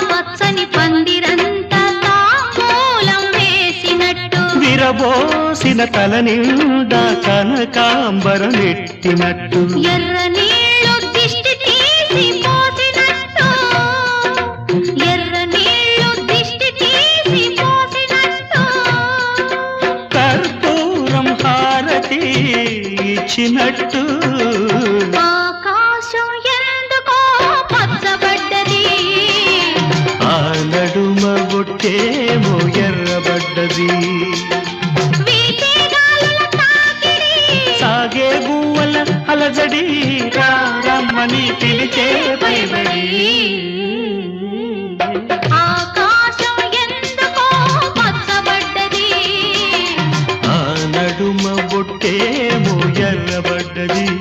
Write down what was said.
పచ్చని పందిరంతా తాంబూలం వేసినట్టు విరబోసిన తల నిండా కనకాంబరం ఎట్టినట్టు ఎర్ర నీళ్ళు దిష్టి తీసి పోసినట్టు ఎర్ర నీళ్ళు దిష్టి తీసి పోసినట్టు కర్పూరం హారతి ఇచ్చినట్టు ఆకాశం ఎందుకో పచ్చబడ్డది ఆ నడుమ బొట్టేమో ఎర్రబడ్డది సాగే గువ్వల అలజడి రమ్మని పిలిచే పైబడి